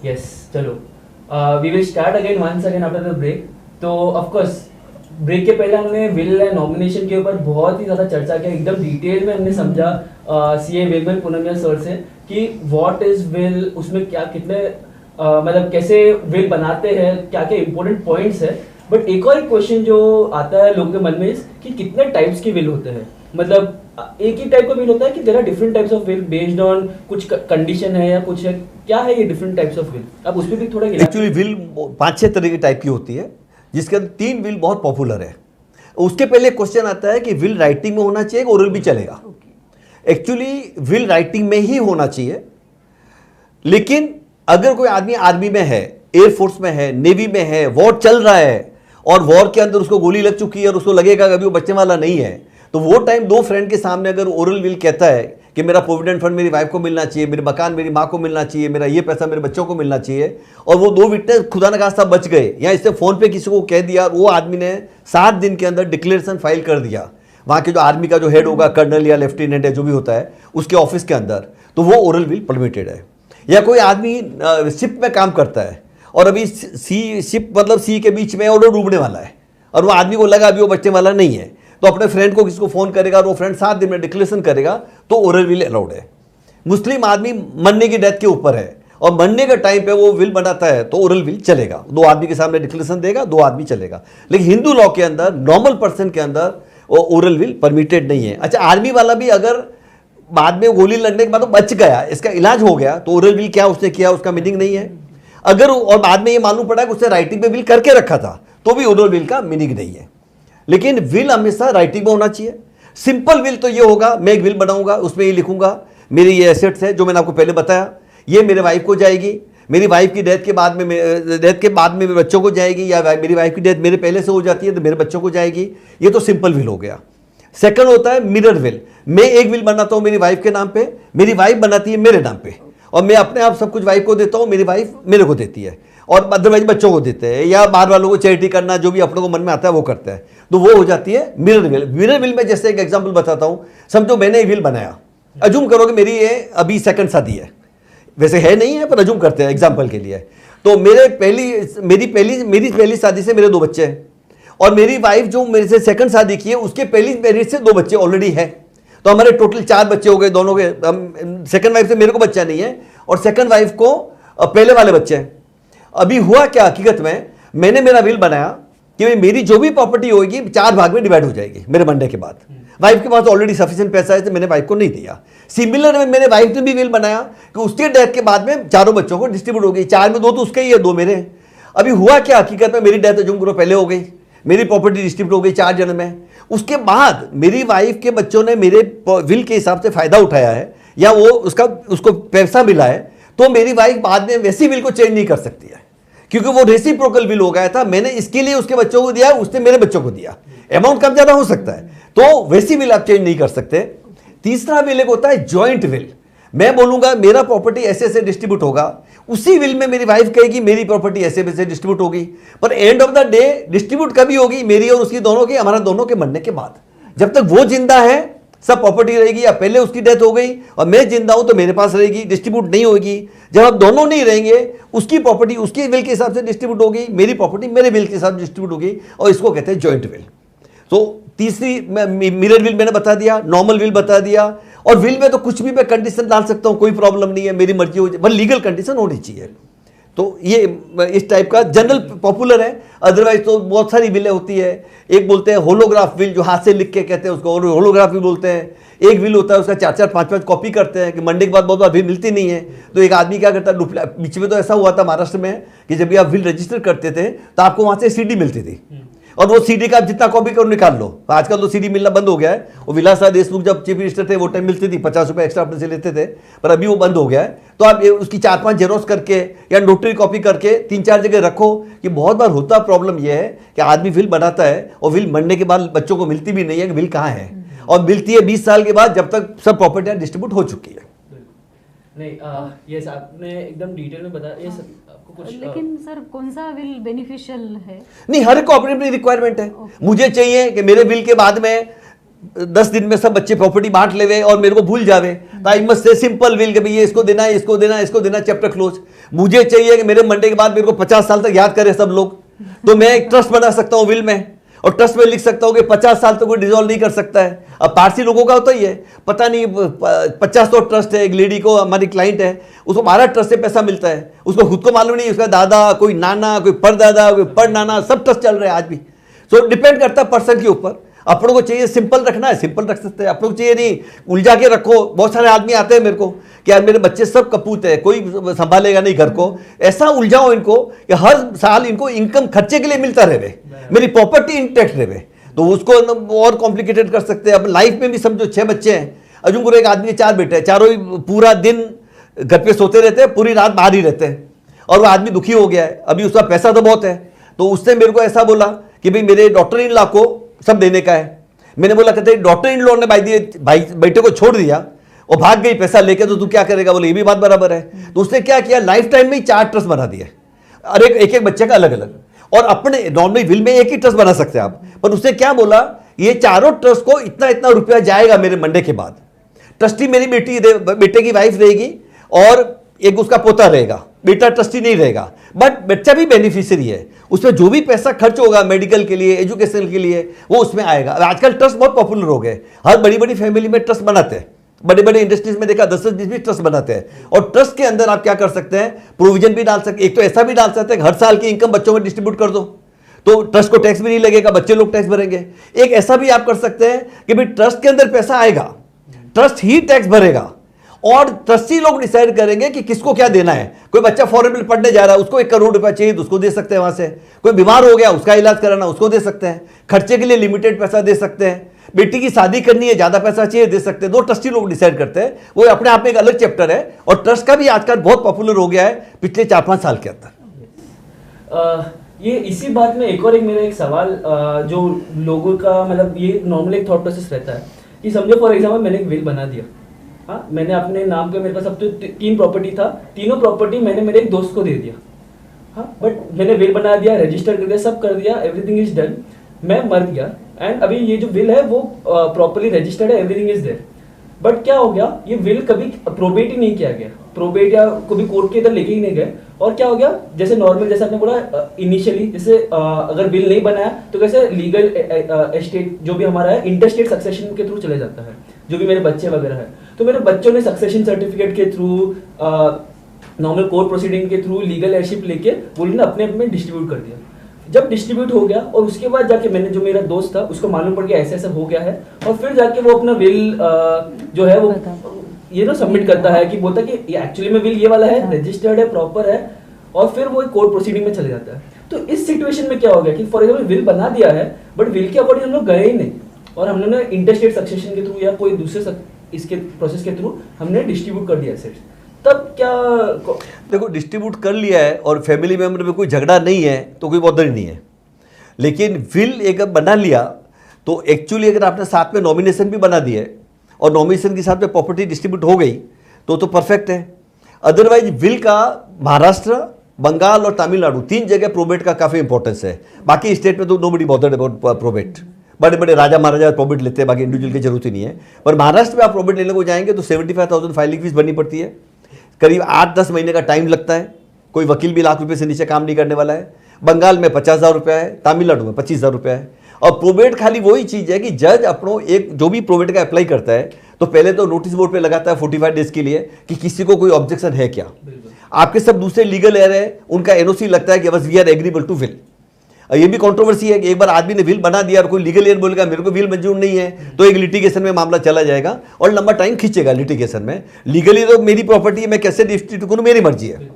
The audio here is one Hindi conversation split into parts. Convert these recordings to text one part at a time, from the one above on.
यस चलो we will start again once again after the break. तो ऑफ कोर्स ब्रेक के पहले हमने विल नॉमिनेशन के ऊपर बहुत ही ज़्यादा चर्चा किया, एकदम डिटेल में हमने समझा सीए वेलमन पूनमिया सर से कि व्हाट इज विल, उसमें क्या कितने मतलब कैसे विल बनाते हैं, क्या क्या इंपॉर्टेंट पॉइंट्स है. बट एक और क्वेश्चन जो आता है लोगों के मन में कि कितने टाइप्स के विल होते हैं. मतलब एक ही टाइप का विल होता है कि there are different types of will based on कुछ कंडीशन है या कुछ है, क्या है ये डिफरेंट टाइप्स ऑफ विल? आप उस पर भी थोड़ा एक्चुअली विल 5-6 तरह की टाइप की होती है, जिसके अंदर 3 विल बहुत पॉपुलर है. उसके पहले क्वेश्चन आता है कि विल राइटिंग में होना चाहिए, ओरल भी चलेगा. एक्चुअली विल राइटिंग में ही होना चाहिए, लेकिन अगर कोई आदमी आर्मी में है, एयरफोर्स में है, नेवी में है, वॉर चल रहा है और वॉर के अंदर उसको गोली लग चुकी है और उसको लगेगा कि अभी वो बचने वाला नहीं है, तो वो टाइम 2 फ्रेंड के सामने अगर ओरल विल कहता है कि मेरा प्रोविडेंट फंड मेरी वाइफ को मिलना चाहिए, मेरे मकान मेरी माँ को मिलना चाहिए, मेरा ये पैसा मेरे बच्चों को मिलना चाहिए, और वो 2 विटनेस खुदा न खास्ता बच गए, या इससे फोन पे किसी को कह दिया, वो आदमी ने 7 दिन के अंदर डिक्लेरेशन फाइल कर दिया वहाँ के जो आर्मी का जो हेड होगा, कर्नल या लेफ्टिनेंट है जो भी होता है, उसके ऑफिस के अंदर, तो वो ओरल विल परमिटेड है. या कोई आदमी शिप में काम करता है और अभी शिप मतलब सी के बीच में और वो डूबने वाला है और वो आदमी को लगा अभी वो बचने वाला नहीं है, तो अपने फ्रेंड को किसी को फोन करेगा और वो फ्रेंड 7 दिन में डिक्लेरेशन करेगा, तो ओरल विल अलाउड है. मुस्लिम आदमी मरने की डेथ के ऊपर है और मरने के टाइम पे वो विल बनाता है, तो ओरल विल चलेगा. 2 आदमी के सामने डिक्लेरेशन देगा, 2 आदमी चलेगा. लेकिन हिंदू लॉ के अंदर नॉर्मल पर्सन के अंदर ओरल विल परमिटेड नहीं है. अच्छा, आर्मी वाला भी अगर बाद में गोली लगने के बाद तो बच गया, इसका इलाज हो गया, तो ओरल विल क्या उसने किया उसका मीनिंग नहीं है. अगर और बाद में ये मालूम पड़ा कि उसने राइटिंग पे विल करके रखा था, तो भी ओरल विल का मीनिंग नहीं है. लेकिन विल हमेशा राइटिंग में होना चाहिए. सिंपल विल तो ये होगा, मैं एक विल बनाऊंगा, उसमें ये लिखूंगा मेरी ये एसेट्स है जो मैंने आपको पहले बताया, ये मेरे वाइफ को जाएगी, मेरी वाइफ की डेथ के बाद में मेरे बच्चों को जाएगी, या मेरी वाइफ की डेथ मेरे पहले से हो जाती है तो मेरे बच्चों को जाएगी. ये तो सिंपल विल हो गया. सेकंड होता है मिरर विल. मैं एक विल बनाता हूं मेरी वाइफ के नाम पे, मेरी वाइफ बनाती है मेरे नाम पे, और मैं अपने आप सब कुछ वाइफ को देता हूं, मेरी वाइफ मेरे को देती है, और अदरवाइज बच्चों को देते हैं, या बाहर वालों को चैरिटी करना, जो भी अपनों को मन में आता है वो करते हैं, तो वो हो जाती है मिरर विल. मिरर विल में जैसे एक एग्जांपल बताता हूं. समझो मैंने एक विल बनाया, अजूम करो कि मेरी ये अभी सेकंड शादी है, वैसे है नहीं है पर अजूम करते हैं एग्जाम्पल के लिए. तो मेरी पहली शादी से मेरे 2 बच्चे हैं, और मेरी वाइफ जो मेरे से सेकंड शादी की है उसके पहली मैरिज से 2 बच्चे ऑलरेडी है, तो हमारे टोटल 4 बच्चे हो गए दोनों के. सेकंड वाइफ से मेरे को बच्चा नहीं है और सेकंड वाइफ को पहले वाले बच्चे हैं. अभी हुआ क्या, हकीकत में मैंने मेरा विल बनाया कि मेरी जो भी प्रॉपर्टी होगी 4 भाग में डिवाइड हो जाएगी मेरे मरने के बाद. वाइफ के पास ऑलरेडी सफिशिएंट पैसा है तो मैंने वाइफ को नहीं दिया. सिमिलर में मेरे वाइफ ने भी विल बनाया कि उसके डेथ के बाद में 4 बच्चों को डिस्ट्रीब्यूट होगी. 4 में 2 तो उसके ही है, 2 मेरे हैं. अभी हुआ क्या, हकीकत में मेरी डेथ अजूम करो पहले हो गई, मेरी प्रॉपर्टी डिस्ट्रीब्यूट हो गई 4 जन में. उसके बाद मेरी वाइफ के बच्चों ने मेरे विल के हिसाब से फायदा उठाया है, या वो उसको पैसा मिला है, तो मेरी वाइफ बाद में वैसी विल को चेंज नहीं कर सकती है, क्योंकि वो रेसिप्रोकल विल हो गया था. मैंने इसके लिए उसके बच्चों को दिया, उसने मेरे बच्चों को दिया. अमाउंट कम ज्यादा हो सकता है, तो वैसी विल आप चेंज नहीं कर सकते. तीसरा विल एक होता है जॉइंट विल. मैं बोलूंगा मेरा प्रॉपर्टी ऐसे ऐसे डिस्ट्रीब्यूट होगा, उसी विल में मेरी वाइफ कहेगी मेरी प्रॉपर्टी ऐसे वैसे डिस्ट्रीब्यूट होगी, पर end of the day distribute कभी होगी, मेरी और उसकी दोनों की, हमारा दोनों के मरने के बाद. जब तक वो जिंदा है सब प्रॉपर्टी रहेगी, या पहले उसकी डेथ हो गई और मैं जिंदा हूं तो मेरे पास रहेगी, डिस्ट्रीब्यूट नहीं होगी. जब आप दोनों नहीं रहेंगे, उसकी प्रॉपर्टी उसके विल के हिसाब से डिस्ट्रीब्यूट होगी, मेरी प्रॉपर्टी मेरे विल के हिसाब से डिस्ट्रीब्यूट होगी, और इसको कहते हैं जॉइंट विल. तो तीसरी मिरर विल मैंने बता दिया, नॉर्मल विल बता दिया, और विल में तो कुछ भी मैं कंडीशन डाल सकता हूं, कोई प्रॉब्लम नहीं है, मेरी मर्जी हो, बस लीगल कंडीशन होनी चाहिए. तो ये इस टाइप का जनरल पॉपुलर है. अदरवाइज तो बहुत सारी विलें होती है. एक बोलते हैं होलोग्राफ विल, जो हाथ से लिख के कहते हैं उसको, और होलोग्राफ विल बोलते हैं. एक विल होता है उसका 4-4, 5-5 कॉपी करते हैं कि मंडे के बाद बहुत बार विल मिलती नहीं है, तो एक आदमी क्या करता है, बीच में तो ऐसा हुआ था महाराष्ट्र में कि जब भी आप विल रजिस्टर करते थे तो आपको वहां से सीडी मिलती थी, और वो सीडी का आप जितना कॉपी करो निकाल लो. आजकल तो सीडी मिलना बंद हो गया है. वो विलास देशमुख जब चीफ मिनिस्टर थे वो टाइम मिलती थी, 50 रुपये एक्स्ट्रा अपने से लेते थे, पर अभी वो बंद हो गया है. तो आप उसकी 4-5 जेरोक्स करके या नोटरी कॉपी करके 3-4 जगह रखो. कि बहुत बार होता प्रॉब्लम ये है कि आदमी विल बनाता है और विल मरने के बाद बच्चों को मिलती भी नहीं है कि विल कहाँ है, और मिलती है 20 साल के बाद, जब तक सब प्रॉपर्टियां डिस्ट्रीब्यूट हो चुकी है. नहीं ये आपने एकदम डिटेल में बताया ये सब आपको कुछ. लेकिन सर कौन सा विल बेनिफिशियल है? नहीं, हर को अपनी अपनी रिक्वायरमेंट है. मुझे चाहिए कि मेरे विल के बाद में 10 दिन में सब बच्चे प्रॉपर्टी बांट लेवे और मेरे को भूल जावे, तो I must say simple will कि भाई ये इसको देना है, इसको देना है, इसको देना, चैप्टर क्लोज। मुझे चाहिए कि मेरे मंडे के बाद मेरे को 50 साल तक याद करे सब लोग, तो मैं एक ट्रस्ट बना सकता हूँ विल में, और ट्रस्ट में लिख सकता हूँ कि 50 साल तक कोई डिसॉल्व नहीं कर सकता है। अब पारसी लोगों का होता ही है, पता नहीं 50 तो ट्रस्ट है, एक लेडी को हमारी क्लाइंट है, उसको 12 ट्रस्ट से पैसा मिलता है, उसको खुद को मालूम नहीं, उसका दादा, कोई नाना, कोई परदादा, कोई परनाना, सब ट्रस्ट चल रहे हैं आज भी। सो डिपेंड करता है पर्सन के ऊपर। अपनों को चाहिए सिंपल रखना है, सिंपल रख सकते हैं। अपनों को चाहिए नहीं उलझा के रखो। बहुत सारे आदमी आते हैं मेरे को कि यार मेरे बच्चे सब कपूत है, कोई संभालेगा नहीं घर को, ऐसा उलझाओ इनको कि हर साल इनको इनकम खर्चे के लिए मिलता रहे, मेरी प्रॉपर्टी इंटैक्ट रहे, तो उसको और कॉम्प्लिकेटेड कर सकते हैं। अब लाइफ में भी समझो 6 बच्चे हैं, अर्जुन एक आदमी के 4 बेटे हैं, चारों ही पूरा दिन घर पे सोते रहते हैं, पूरी रात बाहर ही रहते हैं, और वो आदमी दुखी हो गया है। अभी उसका पैसा तो बहुत है, तो उसने मेरे को ऐसा बोला कि भाई मेरे डॉटर इन लॉ को सब देने का है। मैंने बोला कहते डॉटर इन लॉ ने भाई बेटे को छोड़ दिया और भाग गई पैसा लेके, तो तू क्या करेगा? बोले ये भी बात बराबर है। तो उसने क्या किया, लाइफ टाइम में ही 4 ट्रस्ट बना दिए, और एक बच्चे का अलग अलग, और अपने नॉर्मली विल में एक ही ट्रस्ट बना सकते हैं आप। पर उसने क्या बोला, ये चारों ट्रस्ट को इतना इतना रुपया जाएगा मेरे मंडे के बाद, ट्रस्टी मेरी बेटे की वाइफ रहेगी और एक उसका पोता रहेगा, बेटा ट्रस्टी नहीं रहेगा, बट बच्चा भी बेनिफिशियरी है। उसमें जो भी पैसा खर्च होगा मेडिकल के लिए, एजुकेशन के लिए, वो उसमें आएगा। आजकल ट्रस्ट बहुत पॉपुलर हो गए, हर बड़ी बड़ी फैमिली में ट्रस्ट बनाते हैं, बड़े बड़े इंडस्ट्रीज में देखा 10-20 ट्रस्ट बनाते हैं। और ट्रस्ट के अंदर आप क्या कर सकते हैं, प्रोविजन भी डाल सकते हैं। एक तो ऐसा भी डाल सकते हैं हर साल की इनकम बच्चों में डिस्ट्रीब्यूट कर दो, तो ट्रस्ट को टैक्स भी नहीं लगेगा, बच्चे लोग टैक्स भरेंगे। एक ऐसा भी आप कर सकते हैं कि भाई ट्रस्ट के अंदर पैसा आएगा, ट्रस्ट ही टैक्स भरेगा, और ट्रस्टी लोग डिसाइड करेंगे कि किसको क्या देना है। कोई बच्चा फॉरेन में पढ़ने जा रहा है, उसको 1 करोड़ रुपया चाहिए तो उसको दे सकते हैं वहां से। कोई बीमार हो गया, उसका इलाज कराना, उसको दे सकते हैं। खर्चे के लिए लिमिटेड पैसा दे सकते हैं। बेटी की शादी करनी है, ज्यादा पैसा चाहिए, दे सकते हैं। 2 ट्रस्टी लोग डिसाइड करते हैं, वो अपने आप में एक अलग चैप्टर है। और ट्रस्ट का भी आजकल बहुत पॉपुलर हो गया है पिछले 4-5 साल के अंदर। ये इसी बात में एक मेरा एक सवाल, जो लोगों का मतलब ये नॉर्मली एक थॉट प्रोसेस रहता है कि समझो फॉर एग्जांपल मैंने एक विल बना दिया, हाँ, मैंने अपने नाम पे, मेरे पास अब तो 3 प्रॉपर्टी था, तीनों प्रॉपर्टी मैंने मेरे एक दोस्त को दे दिया, हाँ, बट मैंने विल बना दिया, रजिस्टर कर दिया, सब कर दिया, एवरीथिंग इज डन, मैं मर गया, एंड अभी ये जो विल है वो प्रॉपर्ली रजिस्टर्ड है, एवरीथिंग इज देयर, बट क्या हो गया, ये विल कभी प्रोबेट ही नहीं किया गया, प्रोबेट या कभी कोर्ट के इधर लेके ही नहीं गए। और क्या हो गया, जैसे नॉर्मल, जैसे आपने बोला इनिशियली, जैसे अगर विल नहीं बनाया तो कैसे लीगल एस्टेट जो भी हमारा है इंटरस्टेट सक्सेशन के थ्रू चले जाता है, जो भी मेरे बच्चे वगैरह है, तो मेरे बच्चों ने सक्सेशन सर्टिफिकेट के थ्रू, नॉर्मल कोर्ट प्रोसीडिंग के थ्रू लीगल एयरशिप लेके वो लोग अपने अपने डिस्ट्रीब्यूट कर दिया। जब डिस्ट्रीब्यूट हो गया और उसके बाद जाके मैंने, जो मेरा दोस्त था उसको मालूम पड़ गया ऐसे ऐसा हो गया है, और फिर जाके वो अपना विल जो है वो ये ना सबमिट करता है कि बोलता है कि एक्चुअली में विल ये वाला है, रजिस्टर्ड है, प्रॉपर है, और फिर वो कोर्ट प्रोसीडिंग में चले जाता है। तो इस सिचुएशन में क्या हो गया कि फॉर एग्जाम्पल विल बना दिया है, बट विल के अकॉर्डिंग हम लोग गए ही नहीं, और हम लोग ने इंटरस्टेट सक्सेशन के थ्रू या कोई दूसरे इसके प्रोसेस के थ्रू हमने डिस्ट्रीब्यूट कर दिया एसेट्स, तब क्या? देखो, डिस्ट्रीब्यूट कर लिया है और फैमिली मेंबर में कोई झगड़ा नहीं है तो कोई बॉदर नहीं है, लेकिन विल एक बना लिया तो एक्चुअली अगर आपने साथ में नॉमिनेशन भी बना दिया है और नॉमिनेशन के साथ में प्रॉपर्टी डिस्ट्रीब्यूट हो गई तो परफेक्ट है। अदरवाइज विल का महाराष्ट्र, बंगाल और तमिलनाडु 3 जगह प्रोबेट का काफ़ी इंपॉर्टेंस है। बाकी स्टेट में तो नोबडी बॉदर्ड अबाउट प्रोबेट, बड़े बड़े राजा महाराजा प्रोबेट लेते हैं, बाकी इंडिविजुअल की जरूरत ही नहीं है। पर महाराष्ट्र में आप प्रोबेट लेने को जाएंगे तो 75,000 फाइलिंग फीस भरनी पड़ती है, करीब 8-10 महीने का टाइम लगता है, कोई वकील भी लाख रुपए से नीचे काम नहीं करने वाला है। बंगाल में 50,000 रुपया है, तमिलनाडु में 25,000 रुपया है। और प्रोबेट खाली वही चीज़ है कि जज अपनों एक जो भी प्रोबेट का अप्लाई करता है तो पहले तो नोटिस बोर्ड पे लगाता है 45 डेज के लिए कि किसी को कोई ऑब्जेक्शन है क्या। आपके सब दूसरे लीगल एयर है, उनका एनओसी लगता है कि बस we are agreeable to will. ये भी कंट्रोवर्सी है कि एक बार आदमी ने विल बना दिया और कोई लीगल एयर बोलेगा मेरे को विल मंजूर नहीं है, तो एक लिटिगेशन में मामला चला जाएगा और लंबा टाइम खींचेगा लिटिगेशन में। लीगली तो मेरी प्रॉपर्टी है, मैं कैसे डिस्ट्रीब्यूट करूँ, मेरी मर्जी है।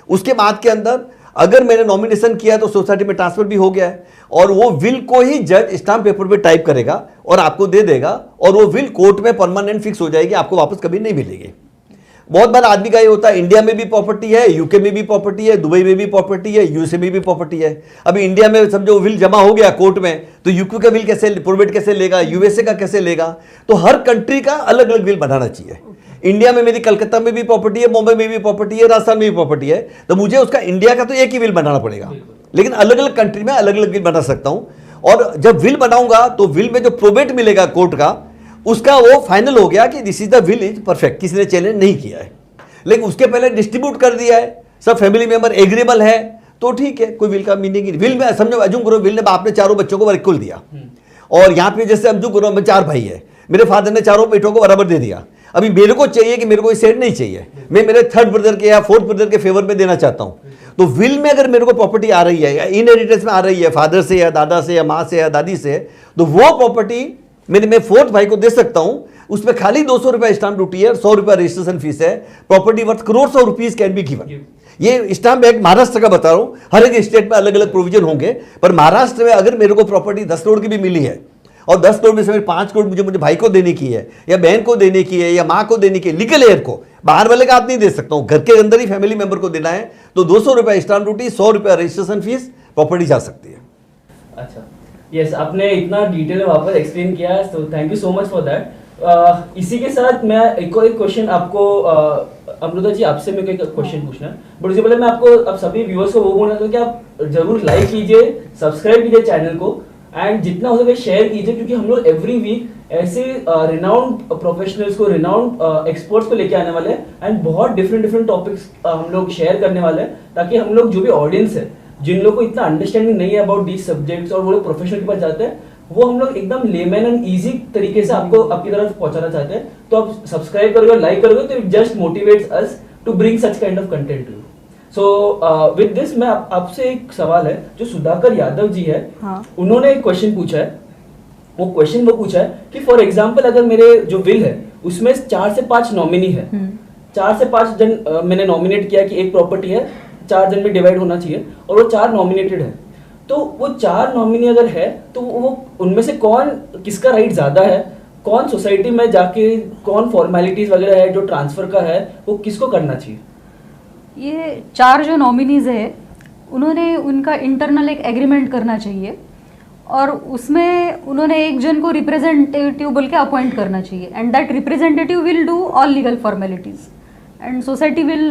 उसके बाद के अंदर अगर मैंने नॉमिनेशन किया तो सोसाइटी में ट्रांसफर भी हो गया है, और वो विल को ही जज स्टाम्प पेपर पे टाइप करेगा और आपको दे देगा, और वो विल कोर्ट में परमानेंट फिक्स हो जाएगी, आपको वापस कभी नहीं मिलेगी। बहुत बार आदमी का ये होता है, इंडिया में भी प्रॉपर्टी है, यूके में भी प्रॉपर्टी है, दुबई में भी प्रॉपर्टी है, यूएसए में भी प्रॉपर्टी है। अभी इंडिया में समझो विल जमा हो गया कोर्ट में, तो यूके का विल कैसे प्रोबेट कैसे लेगा, यूएसए का कैसे लेगा? तो हर कंट्री का अलग अलग विल बनाना चाहिए। इंडिया में मेरी कलकत्ता में भी प्रॉपर्टी है, मुंबई में भी प्रॉपर्टी है, राजस्थान में भी प्रॉपर्टी है, तो मुझे उसका इंडिया का तो एक ही विल बनाना पड़ेगा, लेकिन अलग अलग कंट्री में अलग अलग विल बना सकता हूँ। और जब विल बनाऊंगा तो विल में जो प्रोबेट मिलेगा कोर्ट का, उसका वो फाइनल हो गया कि this is the will is perfect, किसी ने चैलेंज नहीं किया है। लेकिन उसके पहले डिस्ट्रीब्यूट कर दिया है, सब फैमिली मेंबर एग्रीबल है, तो ठीक है, कोई विल का मीनिंग ही नहीं। विल में समझो, अजूम करो विल ने बाप ने चारों बच्चों को इक्वल दिया, और यहाँ पे जैसे अजूम करो मैं 4 भाई है, मेरे फादर ने चारों बेटों को बराबर दे दिया। अभी मेरे को चाहिए कि मेरे को सेट नहीं चाहिए, मैं मेरे 3rd ब्रदर के या 4th ब्रदर के फेवर में देना चाहता हूँ। तो विल में अगर मेरे को प्रॉपर्टी आ रही है या इनहेरिटेंस में आ रही है, फादर से या दादा से या माँ से या दादी से, तो वो प्रॉपर्टी मैं 4th भाई को दे सकता हूँ। उसमें खाली 200 रुपया स्टाम्प ड्यूटी है, 100 रुपया रजिस्ट्रेशन फीस है, property worth crores of rupees can be given. ये स्टाम्प एक्ट महाराष्ट्र का बता रहा हूँ, हर एक स्टेट में अलग अलग प्रोविजन होंगे, पर महाराष्ट्र में अगर मेरे को प्रॉपर्टी 10 करोड़ की भी मिली है और 10 करोड़ में से 5 करोड़ मुझे भाई को देने की है या बहन को देने की है या माँ को देने की है, लीगल एयर को, बाहर वाले का आप नहीं दे सकता हूँ, घर के अंदर ही फैमिली मेंबर को देना है, तो 200 रुपया स्टाम्प ड्यूटी, 100 रुपया रजिस्ट्रेशन फीस, प्रॉपर्टी जा सकती है। अच्छा, यस, आपने इतना डिटेल में वहाँ पर एक्सप्लेन किया, तो thank you so much for that. इसी के साथ मैं एक और एक क्वेश्चन आपको अमृता जी आपसे मेरे को एक क्वेश्चन पूछना है, बट उससे पहले मैं आपको अब सभी व्यूअर्स को वो बोलना चाहूँ कि आप जरूर लाइक कीजिए, सब्सक्राइब कीजिए चैनल को, एंड जितना हो सके शेयर कीजिए, क्योंकि हम लोग एवरी वीक ऐसे रिनाउंड प्रोफेशनल्स को, रिनाउंड एक्सपर्ट्स को लेके आने वाले हैं, एंड बहुत डिफरेंट टॉपिक्स हम लोग शेयर करने वाले हैं, ताकि हम लोग जो भी ऑडियंस है, जिन लोगों को इतना अंडरस्टैंडिंग नहीं है अबाउट दीज सब्जेक्ट्स और वो लोग प्रोफेशनल के पास जाते हैं, वो हम लोग एकदम लेमन एंड इजी तरीके से आपको आपकी तरफ पहुंचाना चाहते हैं। तो आप सब्सक्राइब करोगे, लाइक करोगे, तो it just motivates us to bring such kind of content to you. So with this मैं आपसे एक सवाल है, जो सुधाकर यादव जी है, हाँ। उन्होंने एक क्वेश्चन पूछा है। वो पूछा है कि फॉर एग्जाम्पल अगर मेरे जो विल है उसमें 4 से 5 नॉमिनी है, 4 से 5 जन मैंने नॉमिनेट किया कि एक प्रॉपर्टी है, 4 जन में डिवाइड होना चाहिए, और वो 4 नॉमिनेटेड है, तो वो 4 नॉमिनी अगर है तो वो उनमें से कौन, किसका राइट ज्यादा है, कौन सोसाइटी में जाके कौन फॉर्मेलिटीज वगैरह है जो ट्रांसफर का है, वो किसको करना चाहिए? ये 4 जो नॉमिनीज है, उन्होंने उनका इंटरनल एक एग्रीमेंट करना चाहिए, और उसमें उन्होंने एक जन को रिप्रेजेंटेटिव बोल के अपॉइंट करना चाहिए, and that representative will do all legal formalities, and society will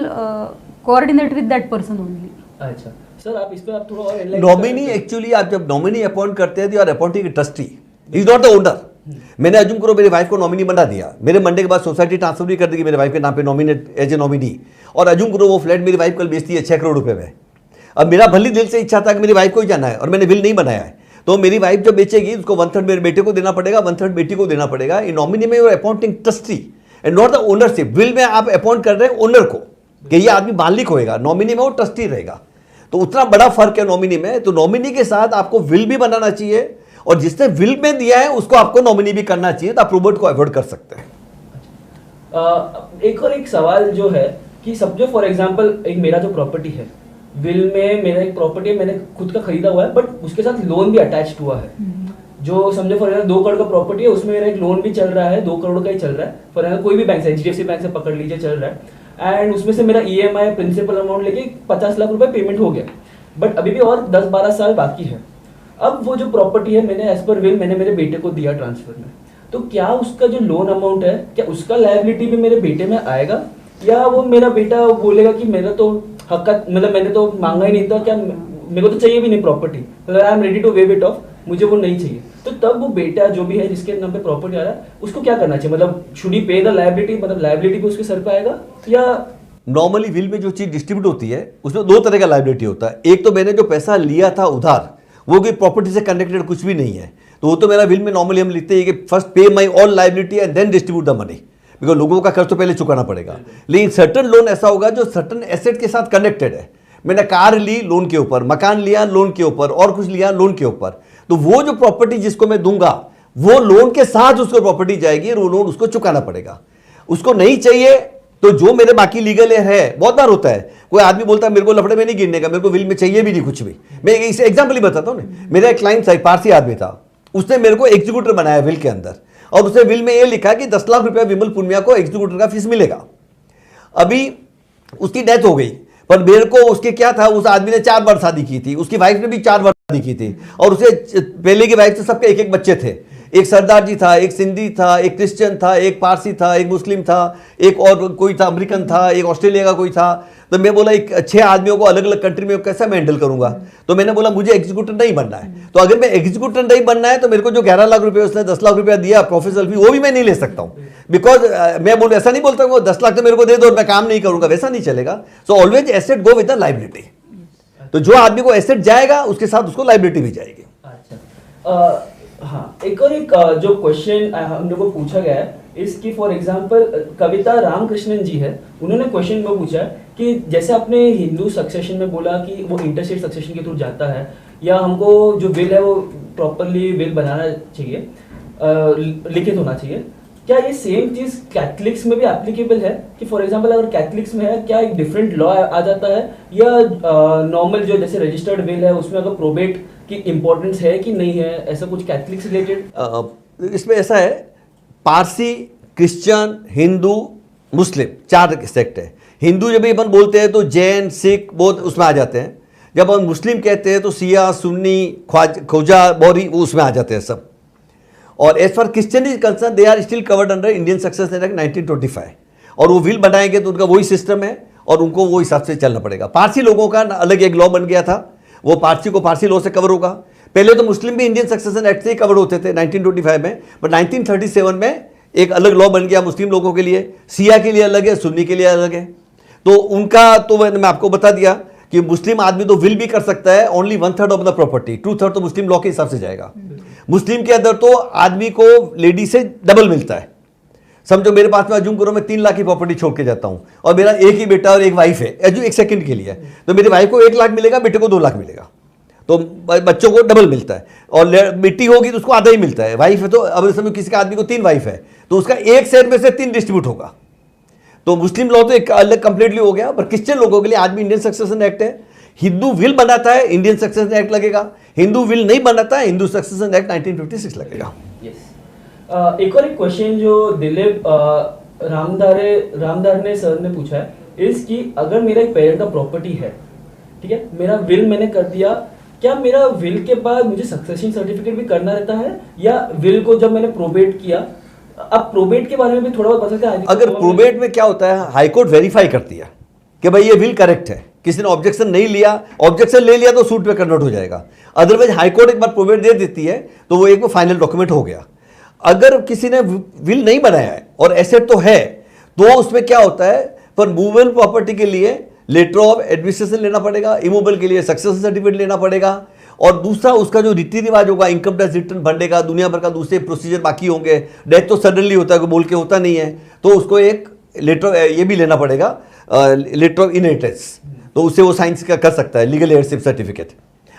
coordinate with that person only. अच्छा सर, आप इस पे आप थोड़ा और नॉमिनी, एक्चुअली आप जब नॉमिनी अपॉइंट करते हैं, और appointing trustee is not the owner. मैंने अज्यूम करो मेरी वाइफ को नॉमिनी बना दिया, मेरे मंडे के बाद सोसाइटी ट्रांसफर भी कर देगी मेरे वाइफ के नाम पे नॉमिनेट एज ए नॉमिनी, और अज्यूम करो वो फ्लैट मेरी वाइफ कल बेचती है 6 करोड़ रुपए में। अब मेरा भली दिल से इच्छा था कि मेरी वाइफ को ही जाना है, और मैंने विल नहीं बनाया है, तो मेरी वाइफ जब बेचेगी उसको 1/3 मेरे बेटे को देना पड़ेगा, 1/3 बेटी को देना पड़ेगा। इन नॉमिनी में appointing trustee and not the ownership. Will में आप अपॉइंट कर रहे हैं ओनर को कि ये आदमी मालिक होएगा, नॉमिनी में वो ट्रस्टी रहेगा, तो उतना बड़ा फर्क है नॉमिनी में। तो नॉमिनी के साथ आपको विल भी बनाना चाहिए, और जिसने विल में दिया है उसको आपको नॉमिनी भी करना चाहिए, तो आप प्रोबेट को अवॉइड कर सकते हैं। एक और एक सवाल जो है कि सब जो फॉर एग्जांपल एक मेरा जो प्रॉपर्टी है, विल में मेरा एक प्रॉपर्टी मैंने खुद का खरीदा हुआ है, बट उसके साथ लोन भी अटैच्ड हुआ है, जो समझो फॉर एग्जांपल 2 करोड़ का प्रॉपर्टी है, उसमें मेरा एक लोन भी चल रहा है, 2 करोड़ का ही चल रहा है, फॉर एग्जांपल कोई भी बैंक से, HDFC बैंक से पकड़ लीजिए, चल रहा है, एंड उसमें से मेरा EMI प्रिंसिपल अमाउंट लेके 50 लाख रुपए पेमेंट हो गया, बट अभी भी और 10-12 साल बाकी है। अब वो जो प्रॉपर्टी है मैंने एज पर विल मैंने मेरे बेटे को दिया ट्रांसफर में, तो क्या उसका जो लोन अमाउंट है, क्या उसका लायबिलिटी भी मेरे बेटे में आएगा, या वो मेरा बेटा बोलेगा कि मेरा तो हक, मतलब मैंने तो मांगा ही नहीं था, क्या मेरे को तो चाहिए भी नहीं property, I am ready to waive it off, मुझे वो नहीं चाहिए, तो तब वो बेटा जो भी है जिसके नाम पे प्रॉपर्टी आ रहा है उसको क्या करना चाहिए? मतलब शुड ही पे द लायबिलिटी, मतलब लायबिलिटी भी उसके सर पे आएगा? या नॉर्मली विल में जो चीज डिस्ट्रीब्यूट होती है उसमें 2 तरह का लायबिलिटी होता है। एक तो मैंने जो पैसा लिया था उधार, वो कोई प्रॉपर्टी से कनेक्टेड कुछ भी नहीं है, तो वो तो मेरा विल में नॉर्मली हम लिखते हैं कि first pay my all liability and then distribute the money, because लोगों का कर्ज तो पहले चुकाना पड़ेगा। लेकिन सर्टन लोन ऐसा होगा जो सर्टन एसेट के साथ कनेक्टेड है। मैंने कार ली लोन के ऊपर, मकान लिया लोन के ऊपर, और कुछ लिया लोन के ऊपर, तो वो जो प्रॉपर्टी जिसको मैं दूंगा वो लोन के साथ उसको प्रॉपर्टी जाएगी, और वो लोन उसको चुकाना पड़ेगा। उसको नहीं चाहिए तो जो मेरे बाकी लीगल है, बहुत बार होता है कोई आदमी बोलता है मेरे को लफड़े में नहीं गिरने का, मेरे को विल में चाहिए भी नहीं कुछ भी। मैं इस एग्जांपल ही बताता हूँ ना, मेरा एक क्लाइंट था, पारसी आदमी था, उसने मेरे को एग्जीक्यूटर बनाया विल के अंदर, और उसने विल में ये लिखा कि 10 लाख रुपया विमल पुनिया को एग्जीक्यूटर का फीस मिलेगा। अभी उसकी डेथ हो गई, पर मेरे को उसके क्या था, उस आदमी ने 4 बार शादी की थी, उसकी वाइफ ने भी 4 बार शादी की थी, और उसे पहले की वाइफ से सबके 1-1 बच्चे थे। एक सरदार जी था, एक सिंधी था, एक क्रिश्चियन था, एक पारसी था, एक मुस्लिम था, एक और कोई था, अमेरिकन था, एक ऑस्ट्रेलिया का कोई था। तो मैं बोला एक 6 आदमियों को अलग अलग कंट्री में कैसे मैं हैंडल करूंगा? तो मैंने बोला मुझे एग्जीक्यूटिव नहीं बनना है। तो अगर मैं एग्जीक्यूटिव नहीं बनना है तो मेरे को जो 11 लाख रुपए उसने 10 लाख रुपया दिया प्रोफेशनल फी, वो भी मैं नहीं ले सकता हूँ। बिकॉज मैं बोल ऐसा नहीं बोलता हूँ 10 लाख तो मेरे को दे दो और मैं काम नहीं करूंगा, वैसा नहीं चलेगा। So always asset go with the liability. तो जो आदमी को एसेट जाएगा उसके साथ उसको लाइबिलिटी भी जाएगी। अच्छा, हाँ, एक जो क्वेश्चन हम लोग को पूछा गया है इसकी, फॉर एग्जांपल कविता रामकृष्णन जी है, उन्होंने क्वेश्चन में पूछा है कि जैसे आपने हिंदू सक्सेशन में बोला कि वो इंटरस्टेट सक्सेशन के थ्रू जाता है, या हमको जो विल है वो प्रॉपरली विल बनाना चाहिए, लिखित होना चाहिए, क्या ये सेम चीज कैथलिक्स में भी एप्लीकेबल है? कि फॉर एग्जांपल अगर कैथलिक्स में है, क्या एक डिफरेंट लॉ आ जाता है, या नॉर्मल जो जैसे रजिस्टर्ड विल है उसमें अगर प्रोबेट की इंपॉर्टेंस है कि नहीं है, ऐसा कुछ कैथलिक्स रिलेटेड? इसमें ऐसा है, पारसी, क्रिश्चियन, हिंदू, मुस्लिम 4 सेक्ट है। हिंदू जब भी अपन बोलते हैं तो जैन, सिख, बौद्ध उसमें आ जाते हैं। जब हम मुस्लिम कहते हैं तो सिया, सुन्नी, खोजा, बौरी वो उसमें आ जाते हैं सब। और as far Christian is concern they are still covered under Indian Succession Act 1925, और वो विल बनाएंगे तो उनका वही सिस्टम है और उनको वो हिसाब से चलना पड़ेगा। पारसी लोगों का अलग एक लॉ बन गया था, वो पारसी को पारसी लॉ से कवर होगा। पहले तो मुस्लिम भी इंडियन सक्सेशन एक्ट से ही कवर होते थे 1925 में, बट 1937 में एक अलग लॉ बन गया मुस्लिम लोगों के लिए, सिया के लिए अलग है, सुन्नी के लिए अलग है। तो उनका तो मैं आपको बता दिया कि मुस्लिम आदमी तो विल भी कर सकता है, ओनली 1/3 ऑफ द प्रॉपर्टी, 2/3 तो मुस्लिम लॉ के हिसाब से जाएगा। मुस्लिम के अंदर तो आदमी को लेडी से डबल मिलता है। समझो मेरे पास में अजूम करो मैं 3 लाख की प्रॉपर्टी छोड़ के जाता हूं और मेरा एक ही बेटा और एक वाइफ है, अजू एक सेकंड के लिए, तो मेरी वाइफ को 1 लाख मिलेगा, बेटे को 2 लाख मिलेगा, तो बच्चों को डबल मिलता है। और बेटी होगी तो उसको आधा ही मिलता है। वाइफ है तो अब समझो किसी का आदमी को 3 वाइफ है तो उसका एक शेयर में से 3 डिस्ट्रीब्यूट होगा। तो मुस्लिम लॉ तो एक अलग कंप्लीटली हो गया। पर क्रिश्चियन लोगों के लिए आदमी इंडियन सक्सेशन एक्ट है, हिंदू विल बनाता है इंडियन सक्सेशन एक्ट लगेगा, हिंदू विल नहीं बनाता है हिंदू सक्सेशन एक्ट 1956 लगेगा। एक और एक क्वेश्चन जो दिलीप रामधारने सर ने पूछा है इस कि अगर मेरा एक पेरेंट का प्रॉपर्टी है, ठीक है, मेरा विल मैंने कर दिया, क्या मेरा विल के बाद मुझे सक्सेशन सर्टिफिकेट भी करना रहता है, या विल को जब मैंने प्रोबेट किया? अब प्रोबेट के बारे में भी थोड़ा बहुत बता सकते हैं? अगर प्रोबेट में क्या होता है, हाईकोर्ट वेरीफाई करती है कि भाई ये विल करेक्ट है, किसी ने ऑब्जेक्शन नहीं लिया, ऑब्जेक्शन ले लिया तो सूट पे कन्वर्ट हो जाएगा। अदरवाइज हाईकोर्ट एक बार प्रोबेट दे देती है तो वो एक फाइनल डॉक्यूमेंट हो गया। अगर किसी ने विल नहीं बनाया है और एसेट तो है, तो उसमें क्या होता है, पर मूवेबल प्रॉपर्टी के लिए लेटर ऑफ एडमिनिस्ट्रेशन लेना पड़ेगा, इमूवेबल के लिए सक्सेशन सर्टिफिकेट लेना पड़ेगा, और दूसरा उसका जो रीति रिवाज होगा, इनकम टैक्स रिटर्न भरने का, दुनिया भर का दूसरे प्रोसीजर बाकी होंगे। डेथ तो सडनली होता है, कोई बोल के होता नहीं है, तो उसको एक लेटर ये भी लेना पड़ेगा, लेटर ऑफ इनहेरिटेंस, तो उससे वो साइंस का कर सकता है लीगल हेयरशिप सर्टिफिकेट।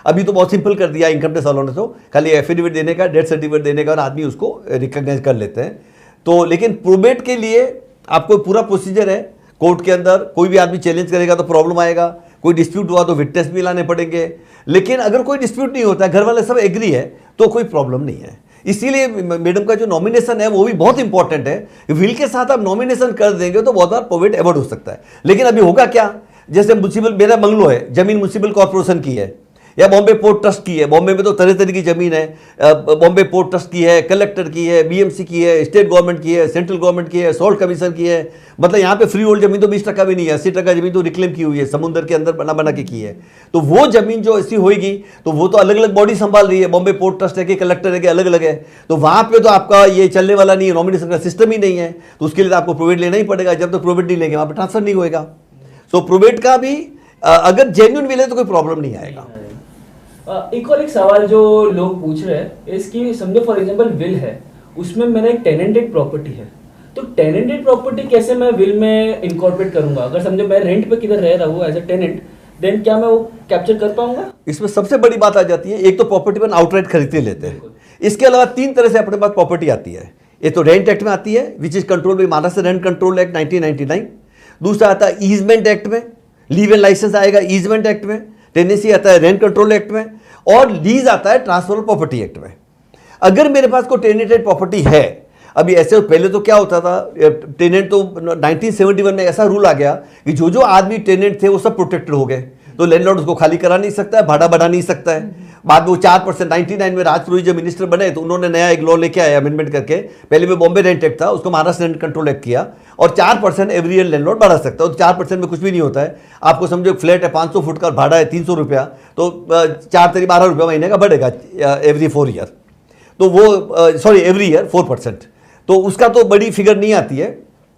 अभी तो बहुत सिंपल कर दिया इनकम टैक्स वालों ने, तो खाली एफिडेविट देने का, डेथ सर्टिफिकेट देने का और आदमी उसको रिकॉग्नाइज कर लेते हैं। तो लेकिन प्रोबेट के लिए आपको पूरा प्रोसीजर है, कोर्ट के अंदर कोई भी आदमी चैलेंज करेगा तो प्रॉब्लम आएगा, कोई डिस्प्यूट हुआ तो विटनेस भी लाने पड़ेंगे। लेकिन अगर कोई डिस्प्यूट नहीं होता है, घर वाले सब एग्री है, तो कोई प्रॉब्लम नहीं है। इसीलिए मैडम का जो नॉमिनेशन है वो भी बहुत इंपॉर्टेंट है। विल के साथ आप नॉमिनेशन कर देंगे तो बहुत बार प्रोबेट अवॉइड हो सकता है। लेकिन अभी होगा क्या, जैसे म्युनिसिपल, मेरा बंगलो है, जमीन म्युनिसिपल कॉर्पोरेशन की है या बॉम्बे पोर्ट ट्रस्ट की है, बॉम्बे में तो तरह तरह की जमीन है, बॉम्बे पोर्ट ट्रस्ट की है, कलेक्टर की है, बीएमसी की है, स्टेट गवर्नमेंट की है, सेंट्रल गवर्नमेंट की है, सॉल्ट कमीशन की है। मतलब यहाँ पे फ्री होल्ड जमीन तो 20% भी नहीं है, 80% जमीन तो रिक्लेम की हुई है, समुद्र के अंदर बना के की है। तो वो जमीन जो ऐसी होगी तो वो तो अलग अलग बॉडी संभाल रही है, बॉम्बे पोर्ट ट्रस्ट है कि कलेक्टर है कि अलग अलग है, तो वहाँ पे तो आपका ये चलने वाला नहीं है, नॉमिनेशन का सिस्टम ही नहीं है, तो उसके लिए आपको प्रोबेट लेना ही पड़ेगा। जब तक प्रोबेट नहीं लेंगे वहाँ पर ट्रांसफर नहीं होगा। सो प्रोबेट का भी अगर जेन्युइन विल है तो कोई प्रॉब्लम नहीं आएगा। एक और एक सवाल जो लोग पूछ रहे हैं इसकी, समझो फॉर एग्जांपल विल है, उसमें मेरा एक टेनेंटेड प्रॉपर्टी है, तो टेनेंटेड प्रॉपर्टी कैसे मैं विल में इनकॉर्पोरेट करूंगा? अगर समझो मैं रेंट पे किधर रह रहा हूँ एज अ टेनेंट, देन क्या मैं वो कैप्चर कर पाऊंगा? इसमें सबसे बड़ी बात आ जाती है, एक तो प्रॉपर्टी पर आउटराइट खरीद के लेते हैं, इसके अलावा 3 तरह से अपने पास प्रॉपर्टी आती है। एक तो रेंट एक्ट में आती है which is control by Maharashtra rent control act 1999। दूसरा आता है ईजमेंट एक्ट में, लीव एंड लाइसेंस आएगा ईजमेंट एक्ट में, टेनेंसी आता है रेंट कंट्रोल एक्ट में, और लीज आता है ट्रांसफर ऑफ प्रॉपर्टी एक्ट में। अगर मेरे पास कोई टेनेंटेड प्रॉपर्टी है, अभी ऐसे पहले तो क्या होता था, टेनेंट तो 1971 में ऐसा रूल आ गया कि जो आदमी टेनेंट थे वो सब प्रोटेक्टेड हो गए, तो लैंडलॉर्ड उसको खाली करा नहीं सकता है, भाड़ा बढ़ा नहीं सकता है। बाद में वो 4%, 99 में राजपुरोहित जब मिनिस्टर बने तो उन्होंने नया एक लॉ लेके आया अमेंडमेंट करके। पहले में बॉम्बे रेंट एक्ट था, उसको महाराष्ट्र रेंट कंट्रोल एक्ट किया, और 4% एवरी ईयर लैंडलॉर्ड बढ़ा सकता है। तो 4% में कुछ भी नहीं होता है। आपको समझो फ्लैट है 500 फुट का, भाड़ा है 300 रुपया, तो 4 12 रुपया महीने का बढ़ेगा एवरी 4 ईयर। तो वो सॉरी एवरी ईयर 4%, तो उसका तो बड़ी फिगर नहीं आती है।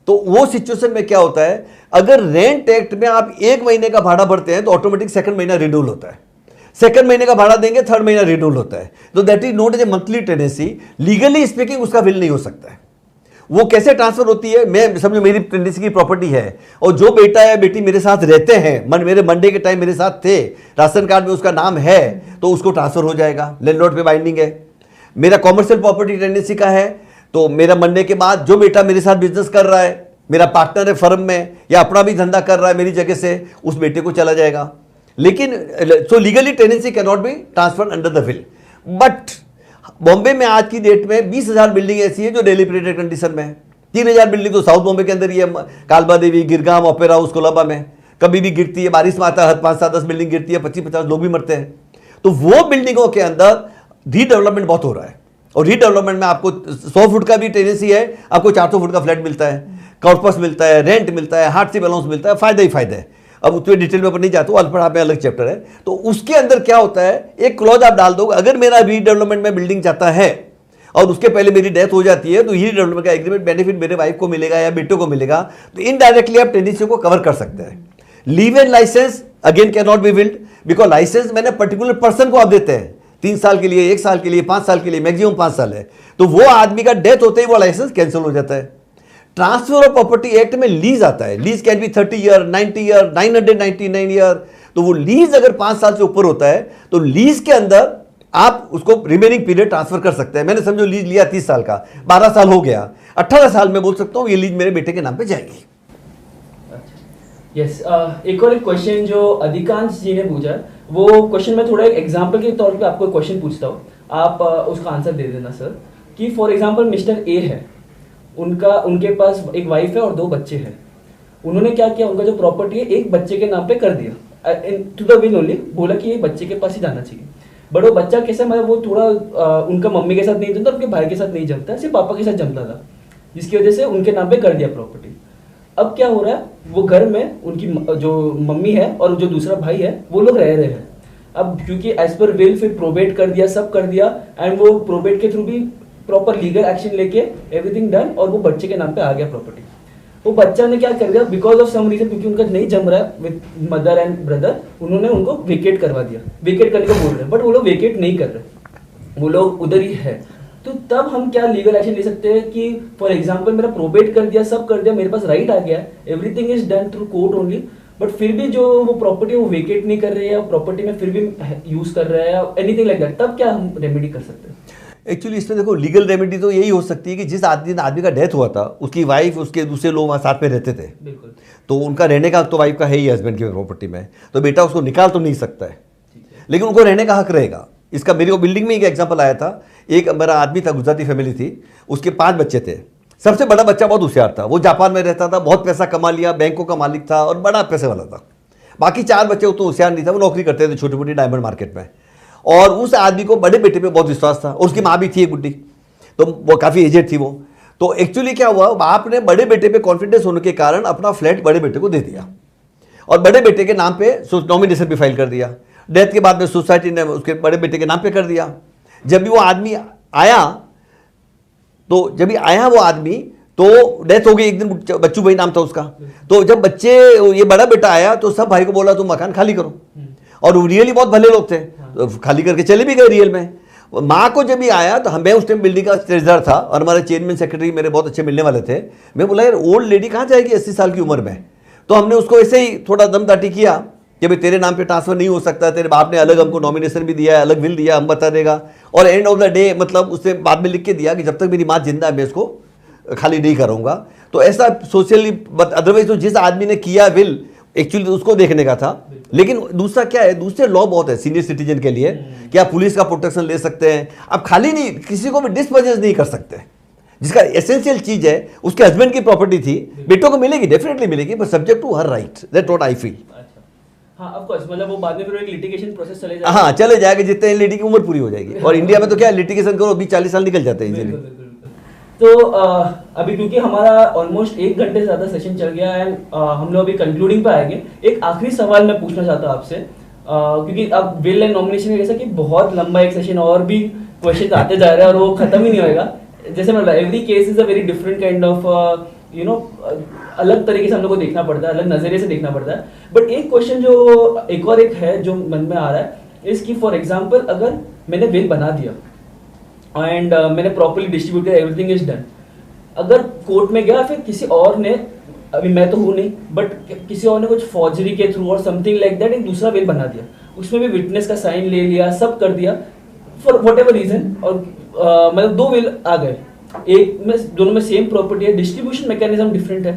तो वो सिचुएशन में क्या होता है, अगर रेंट एक्ट में आप 1 महीने का भाड़ा भरते हैं तो ऑटोमेटिक सेकंड महीना रिन्यूअल होता है, सेकंड महीने का भाड़ा देंगे थर्ड महीना रिन्यूअल होता है। तो that is not as a monthly tenancy, legally speaking उसका बिल नहीं हो सकता है। वो कैसे ट्रांसफर होती है, मैं समझो मेरी टेनेंसी की प्रॉपर्टी है और जो बेटा या बेटी मेरे साथ रहते हैं, मेरे मंडे के टाइम मेरे साथ थे, राशन कार्ड में उसका नाम है, तो उसको ट्रांसफर हो जाएगा, लैंडलॉर्ड पे बाइंडिंग है। मेरा कॉमर्शियल प्रॉपर्टी टेनेंसी का है, तो मेरा मंडे के बाद जो बेटा मेरे साथ बिजनेस कर रहा है, मेरा पार्टनर है फर्म में या अपना भी धंधा कर रहा है मेरी जगह से, उस बेटे को चला जाएगा। लेकिन so legally tenancy can not be transfer under the will. But Bombay में आज की डेट में 20,000 बिल्डिंग ऐसी है जो डेलिब्रेटेड कंडीशन में है। 3,000 बिल्डिंग तो साउथ बॉम्बे के अंदर ही है, कालबा देवी, गिरगांव, ओपेरा हाउस, कोलाबा में कभी भी गिरती है, बारिश में आता है 5 7 10 बिल्डिंग गिरती है, 25-50 लोग भी मरते हैं। तो वो बिल्डिंगों के अंदर रीडेवलपमेंट बहुत हो रहा है, और रीडेवलपमेंट में आपको 100 फुट का भी टेनेंसी है, आपको 400 फुट का फ्लैट मिलता है, कॉर्पस मिलता है, रेंट मिलता है, हार्डशिप अलाउंस मिलता है, फायदे ही फायदे हैं। अब उसमें डिटेल में नहीं जाता हूँ, अल्पढ़ा में अलग चैप्टर है। तो उसके अंदर क्या होता है, एक क्लॉज आप डाल दो, अगर मेरा रीडेवलपमेंट में बिल्डिंग जाता है और उसके पहले मेरी डेथ हो जाती है, तो ये रीडेवलपमेंट का एग्रीमेंट बेनिफिट मेरे वाइफ को मिलेगा या बेटे को मिलेगा, तो इनडायरेक्टली आप टेनेंसी को कवर कर सकते हैं। Leave and license again can not be willed, because license मैंने पर्टिकुलर पर्सन को आप देते हैं 3 साल के लिए, 1 साल के लिए, 5 साल के लिए, मैक्सिमम 5 साल है। तो वो आदमी का डेथ होते ही वो लाइसेंस कैंसिल हो जाता है। ट्रांसफर ऑफ प्रॉपर्टी एक्ट में लीज आता है, lease can be 30 year, 90 year, 999 year. तो वो लीज अगर 5 साल से ऊपर होता है तो लीज के अंदर आप उसको रिमेनिंग पीरियड ट्रांसफर कर सकते हैं। मैंने समझो लीज लिया 30 साल का, 12 साल हो गया, 18 साल में बोल सकता हूँ ये लीज मेरे बेटे के नाम पे जाएगी। यस एक और एक क्वेश्चन जो अधिकांश जी ने पूछा, वो क्वेश्चन मैं थोड़ा एक एग्जांपल के तौर पे आपको क्वेश्चन पूछता हूँ, आप उसका आंसर दे देना सर। कि फॉर एग्जांपल मिस्टर ए है, उनके पास एक वाइफ है और 2 बच्चे हैं। उन्होंने क्या किया, उनका जो प्रॉपर्टी है एक बच्चे के नाम पे कर दिया, टू द विल ओनली, बोला कि ये बच्चे के पास ही जाना चाहिए। बट वो बच्चा कैसे, मतलब वो थोड़ा उनका मम्मी के साथ नहीं जमता, उनके भाई के साथ नहीं जमता, सिर्फ पापा के साथ जमता था, जिसकी वजह से उनके नाम पे कर दिया प्रॉपर्टी। अब क्या हो रहा है, वो घर में उनकी जो मम्मी है और जो दूसरा भाई है वो लोग रह रहे हैं। अब क्योंकि एज पर विल फिर प्रोबेट कर दिया, सब कर दिया, एंड वो प्रोबेट के थ्रू भी प्रॉपर लीगल एक्शन लेके एवरीथिंग डन, और वो बच्चे के नाम पे आ गया प्रॉपर्टी। वो बच्चा ने क्या कर दिया, बिकॉज ऑफ सम रीजन, क्योंकि उनका नहीं जम रहा है विद मदर एंड ब्रदर, उन्होंने उनको वेकेट करवा दिया। वेकेट करने को बोल रहे हैं, बट वो लोग वेकेट नहीं कर रहे, वो लोग उधर ही है। तो तब हम क्या लीगल एक्शन ले सकते हैं कि फॉर एग्जांपल मेरा प्रोबेट कर दिया, सब कर दिया, मेरे पास राइट आ गया, everything is done through court only, but फिर भी जो वो प्रॉपर्टी वो वेकेट नहीं कर रहे हैं, प्रॉपर्टी में फिर भी यूज कर रहे हैं, एनीथिंग लाइक दैट, तब क्या हम रेमेडी कर सकते हैं? एक्चुअली इसमें देखो लीगल रेमेडी तो यही हो सकती है कि जिस आदमी का डेथ हुआ था, उसकी वाइफ, उसके दूसरे लोग वहाँ साथ में रहते थे, बिल्कुल, तो उनका रहने का हक तो वाइफ का है ही हस्बैंड की प्रॉपर्टी में, तो बेटा उसको निकाल तो नहीं सकता है, लेकिन उनको रहने का हक रहेगा। इसका मेरे को बिल्डिंग में एक एग्जांपल आया था, एक मेरा आदमी था, गुजराती फैमिली थी, उसके 5 बच्चे थे। सबसे बड़ा बच्चा बहुत होशियार था, वो जापान में रहता था, बहुत पैसा कमा लिया, बैंकों का मालिक था और बड़ा पैसे वाला था। बाकी 4 बच्चे वो तो होशियार नहीं था, वो नौकरी करते थे छोटी मोटी डायमंड मार्केट में, और उस आदमी को बड़े बेटे पे बहुत विश्वास था, और उसकी माँ भी थी एक बुढ़ी, तो वो काफ़ी एजेड थी वो। तो एक्चुअली क्या हुआ, बाप ने बड़े बेटे पे कॉन्फिडेंस होने के कारण अपना फ्लैट बड़े बेटे को दे दिया, और बड़े बेटे के नाम पे नॉमिनेशन भी फाइल कर दिया। डेथ के बाद में सोसाइटी ने उसके बड़े बेटे के नाम पे कर दिया। जब भी वो आदमी आया, तो जब भी आया वो आदमी, तो डेथ हो गई एक दिन, बच्चू भाई नाम था उसका। तो जब बच्चे, ये बड़ा बेटा आया, तो सब भाई को बोला तुम मकान खाली करो, और वो रियली बहुत भले लोग थे, तो खाली करके चले भी गए रियल में। माँ को जब भी आया, तो मैं उस टाइम बिल्डिंग का ट्रेजर था, और हमारे चेयरमैन सेक्रेटरी मेरे बहुत अच्छे मिलने वाले थे। मैं बोला यार ओल्ड लेडी कहाँ जाएगी 80 साल की उम्र में, तो हमने उसको ऐसे ही थोड़ा दमदाटी किया कि भाई तेरे नाम पे ट्रांसफर नहीं हो सकता, तेरे बाप ने अलग हमको नॉमिनेशन भी दिया है, अलग विल दिया, हम बता देगा, और एंड ऑफ द डे मतलब उसने बाद में लिख के दिया कि जब तक मेरी माँ जिंदा है मैं इसको खाली नहीं करूँगा। तो ऐसा सोशली, अदरवाइज तो जिस आदमी ने किया विल एक्चुअली उसको देखने का था। लेकिन दूसरा क्या है, दूसरे लॉ बहुत है सीनियर सिटीजन के लिए कि आप पुलिस का प्रोटेक्शन ले सकते हैं, आप खाली नहीं, किसी को भी डिस्पोजेस नहीं कर सकते। जिसका एसेंशियल चीज है, उसके हस्बैंड की प्रॉपर्टी थी, बेटों को मिलेगी, डेफिनेटली मिलेगी, but subject to her right, that what I feel. हाँ ऑफ कोर्स, मतलब वो बाद में फिर एक लिटिगेशन प्रोसेस चले जाएगा। हाँ चले जाएगा, जितने एलईडी की उम्र पूरी हो जाएगी। और इंडिया में तो क्या लिटिगेशन करो 20-40 साल निकल जाते हैं बिल्कुल, इजीली। बिल्कुल, बिल्कुल। तो अभी क्योंकि हमारा ऑलमोस्ट 1 घंटे से ज्यादा सेशन चल गया है, हम लोग अभी कंक्लूडिंग पे आएंगे। एक आखिरी सवाल मैं पूछना चाहता हूँ आपसे, क्योंकि अब विल एंड नॉमिनेशन जैसा कि बहुत लंबा एक सेशन और भी क्वेश्चन आते जा रहे हैं और वो खत्म ही नहीं होएगा। जैसे मतलब every case is a very different kind of you know, अलग तरीके से हम लोग को देखना पड़ता है, अलग नजरिए से देखना पड़ता है। बट एक क्वेश्चन जो एक है जो मन में आ रहा है, इसकी फॉर एग्जाम्पल अगर मैंने विल बना दिया एंड मैंने प्रॉपर्ली डिस्ट्रीब्यूट किया, एवरीथिंग इज डन, अगर कोर्ट में गया फिर किसी और ने, अभी मैं तो हूँ नहीं बट किसी और ने कुछ फॉर्जरी के थ्रू और समथिंग लाइक दैट एक दूसरा विल बना दिया, उसमें भी विटनेस का साइन ले लिया, सब कर दिया फॉर वट एवर रीजन, और मतलब 2 विल आ गए, एक में दोनों में सेम प्रॉपर्टी है, डिस्ट्रीब्यूशन मैकेनिज्म डिफरेंट है,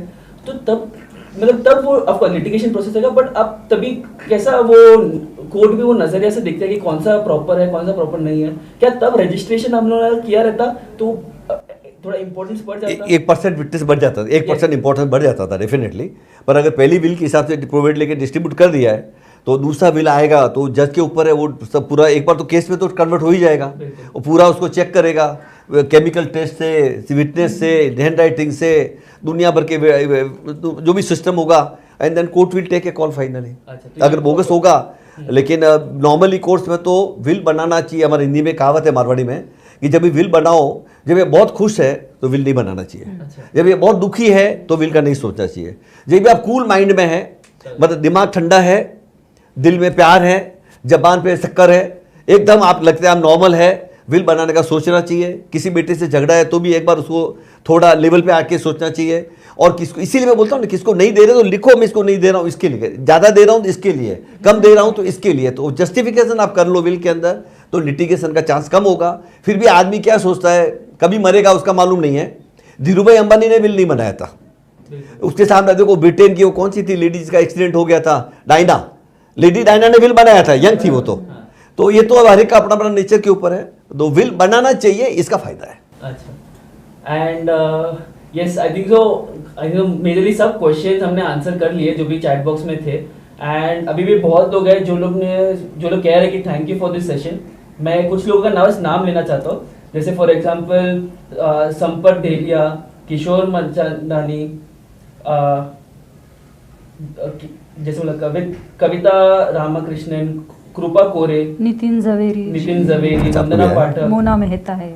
तो तब मतलब तब वो आपका लिटिगेशन प्रोसेस होगा। बट अब तभी कैसा वो कोर्ट भी वो नजरिया से देखते हैं कि कौन सा प्रॉपर है कौन सा प्रॉपर नहीं है, क्या तब रजिस्ट्रेशन हम लोगों ने किया रहता तो थोड़ा इंपॉर्टेंस बढ़ जाता? 1% विटनेस बढ़ जाता था, 1% इंपॉर्टेंस बढ़ जाता था डेफिनेटली। पर अगर पहली विल के हिसाब से प्रोवाइड लेके डिस्ट्रीब्यूट कर दिया है तो दूसरा विल आएगा तो जज के ऊपर है, वो सब पूरा एक बार तो केस में तो कन्वर्ट हो ही जाएगा, वो पूरा उसको चेक करेगा केमिकल टेस्ट से, विटनेस से, हैंड राइटिंग से, दुनिया भर के जो भी सिस्टम होगा, and then court will take a call finally. अगर बोगस होगा, लेकिन नॉर्मली कोर्ट्स में तो विल बनाना चाहिए। हमारे हिंदी में कहावत है मारवाड़ी में कि जब भी विल बनाओ, जब ये बहुत खुश है तो विल नहीं बनाना चाहिए, जब ये बहुत दुखी है तो विल का नहीं सोचना चाहिए। जब भी आप कूल माइंड में है, मतलब दिमाग ठंडा है, दिल में प्यार है, जबान पे शक्कर है, एकदम आप लगते हैं आप नॉर्मल है, विल बनाने का सोचना चाहिए। किसी बेटे से झगड़ा है तो भी एक बार उसको थोड़ा लेवल पे आके सोचना चाहिए। और किसको, इसीलिए मैं बोलता हूँ ना, किसको नहीं दे रहे तो लिखो, मैं इसको नहीं दे रहा हूँ इसके लिए, ज़्यादा दे रहा हूँ तो इसके लिए, कम दे रहा हूँ तो इसके लिए, तो जस्टिफिकेशन आप कर लो विल के अंदर तो लिटिगेशन का चांस कम होगा। फिर भी आदमी क्या सोचता है, कभी मरेगा उसका मालूम नहीं है। धीरूभाई अंबानी ने विल नहीं बनाया था, उसके सामने देखो ब्रिटेन की वो कौन सी थी लेडी जिसका एक्सीडेंट हो गया था, डायना, लेडी डायना ने विल बनाया था, यंग थी वो तो ये तो हर एक का अपना अपना नेचर के ऊपर है, तो विल बनाना चाहिए, इसका फायदा है। अच्छा, and yes I think so majorly सब क्वेश्चंस हमने आंसर कर लिए जो भी चैट बॉक्स में थे। एंड अभी भी बहुत लोग हैं जो लोग कह रहे हैं कि thank you for this session. मैं कुछ लोगों का नाम लेना चाहता हूँ, जैसे फॉर एग्जांपल संपत डेलिया, किशोर मंचानी, जैसे मतलब कविता रामकृष्णन, कृपा कोरे, नितिन जवेरी, वंदना पाठक, मोना मेहता है,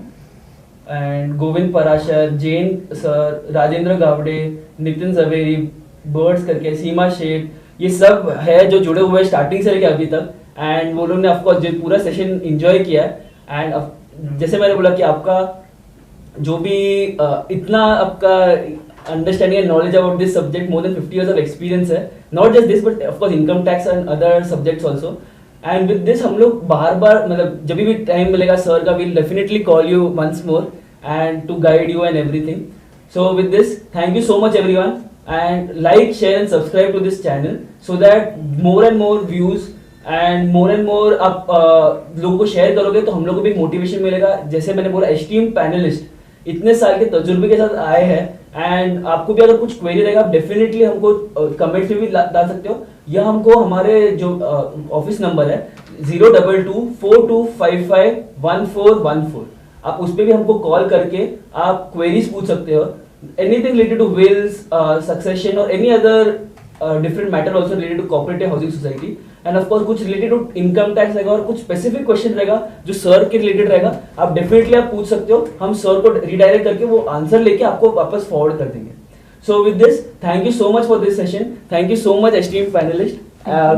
एंड गोविंद पराशर, जैन सर, राजेंद्र गावड़े, नितिन जवेरी, बर्ड्स करके, सीमा शेख, ये सब है जो जुड़े हुए स्टार्टिंग से लेके अभी तक। एंड वो लोग ने ऑफकोर्स जो पूरा सेशन एंजॉय किया है। एंड जैसे मैंने बोला कि आपका जो भी इतना आपका understanding and knowledge about this subject, more than 50 years of experience है, not just this but of course income tax and other subjects also. And with this हम लोग बार बार मतलब जब भी टाइम मिलेगा सर का, will definitely call you once more and to guide you and everything. So with this thank you so much everyone, and like, share and subscribe to this channel so that more and more views and more आप लोगों को शेयर करोगे तो हम लोग को भी मोटिवेशन मिलेगा। जैसे मैंने बोला एस्टीम पैनलिस्ट इतने साल के तजुर्बे के साथ आए हैं, एंड आपको भी अगर कुछ क्वेरी रहेगा आप डेफिनेटली हमको कमेंट्स में भी डाल सकते हो, या हमको हमारे जो ऑफिस नंबर है 02242551414, आप उस पर भी हमको कॉल करके आप क्वेरीज पूछ सकते हो। Anything related to wills, succession or any other different matter also related to cooperative housing society, and of course कुछ related to income tax रहेगा और कुछ specific question रहेगा जो सर के related रहेगा, आप definitely आप पूछ सकते हो, हम सर को redirect करके वो आंसर लेके आपको वापस forward कर देंगे। So with this, thank you so much for this session. Thank you so much esteemed panelist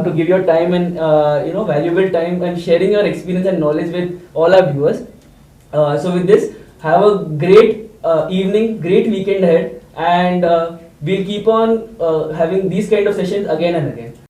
to give your time and valuable time and sharing your experience and knowledge with all our viewers. So with this, have a great evening, great weekend ahead, and we'll keep on having these kind of sessions again and again.